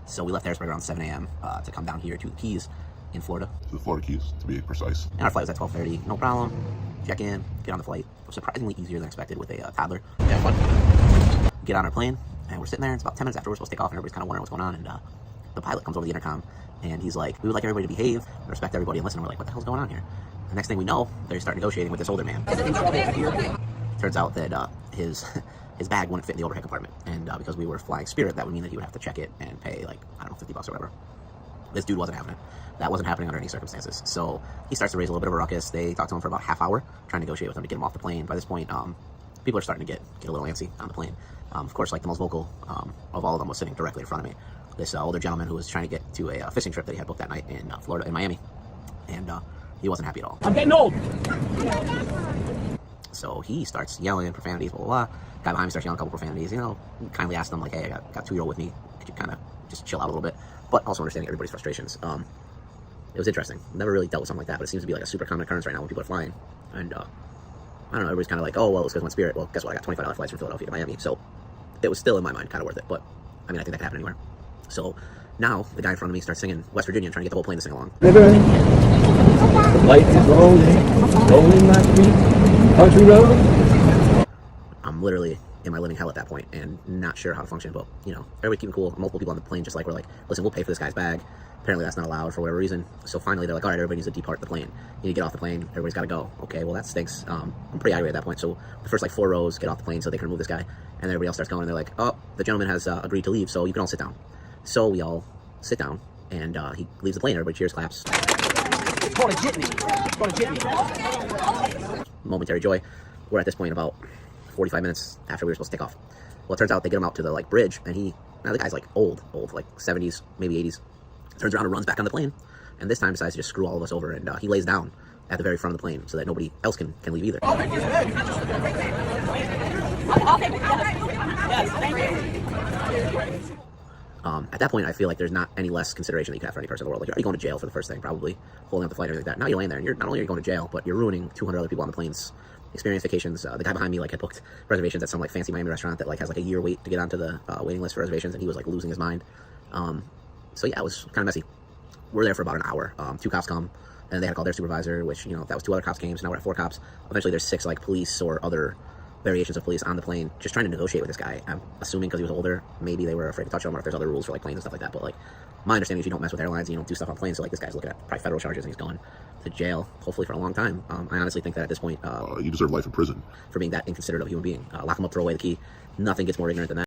So we left Harrisburg around 7 a.m. To come down here to the Keys in Florida. The Florida Keys, to be precise. And our flight was at 12:30. No problem. Check in, get on the flight. It was surprisingly easier than expected with a Toddler. Yeah, fun. Get on our plane, and we're sitting there. It's about 10 minutes after we're supposed to take off, and everybody's kind of wondering what's going on. And the pilot comes over the intercom, and he's like, "We would like everybody to behave, respect everybody, and listen." And we're like, "What the hell's going on here?" The next thing we know, they start negotiating with this older man. Turns out that his bag wouldn't fit in the overhead compartment, and because we were flying Spirit, that would mean that he would have to check it and pay, like, I don't know, $50 or whatever. This dude wasn't having it. That wasn't happening under any circumstances. So he starts to raise a little bit of a ruckus. They talk to him for about a half hour, trying to negotiate with him to get him off the plane. By this point, people are starting to get a little antsy on the plane. Of course, like, the most vocal of all of them was sitting directly in front of me. This older gentleman who was trying to get to a fishing trip that he had booked that night in Florida, in Miami, and he wasn't happy at all. I'm getting old. So he starts yelling profanities, blah, blah, blah. Guy behind me starts yelling a couple profanities. You know, kindly asked him, like, "Hey, I got a 2-year-old with me. Could you kind of just chill out a little bit?" But also understanding everybody's frustrations. It was interesting. Never really dealt with something like that, but it seems to be like a super common occurrence right now when people are flying. And I don't know, everybody's kind of like, "Oh, well, it's because I went Spirit." Well, guess what? I got $25 flights from Philadelphia to Miami. So it was still, in my mind, kind of worth it. But I mean, I think that could happen anywhere. So now the guy in front of me starts singing West Virginia and trying to get the whole plane to sing along. River, the light is rolling my feet, country road. I'm literally in my living hell at that point and not sure how to function, but, you know, everybody keeping cool. Multiple people on the plane just like, we're like, "Listen, we'll pay for this guy's bag." Apparently that's not allowed for whatever reason. So finally they're like, "All right, everybody needs to depart the plane. You need to get off the plane. Everybody's got to go." Okay, well, that stinks. I'm pretty irate at that point. So the first, like, 4 rows get off the plane so they can remove this guy. And then everybody else starts going, and they're like, "Oh, the gentleman has agreed to leave, so you can all sit down." So we all sit down, and he leaves the plane. Everybody cheers, claps. It's called a jitney. It's called a jitney. Momentary joy. We're at this point about 45 minutes after we were supposed to take off. Well, it turns out they get him out to the, like, bridge, and now the guy's, like, old, like 70s, maybe 80s. Turns around and runs back on the plane, and this time decides to just screw all of us over, and he lays down at the very front of the plane so that nobody else can leave either. At that point, I feel like there's not any less consideration that you can have for any person in the world. Like, you're already going to jail for the first thing, probably holding up the flight and everything like that. Now you're laying there, and not only are you going to jail, but you're ruining 200 other people on the plane's experience, vacations. The guy behind me, like, had booked reservations at some, like, fancy Miami restaurant that, like, has like a year wait to get onto the waiting list for reservations, and he was, like, losing his mind. So yeah, it was kind of messy. We're there for about an hour. 2 cops come, and they had to call their supervisor, which, you know, that was 2 other cops came, so now we're at 4 cops. Eventually there's 6, like, police or other variations of police on the plane just trying to negotiate with this guy. I'm assuming because he was older, maybe they were afraid to touch him, or if there's other rules for, like, planes and stuff like that. But, like, my understanding is you don't mess with airlines, and you don't do stuff on planes. So, like, this guy's looking at probably federal charges, and he's going to jail, hopefully for a long time. I honestly think that at this point, You deserve life in prison for being that inconsiderate of a human being. Lock him up, throw away the key. Nothing gets more ignorant than that.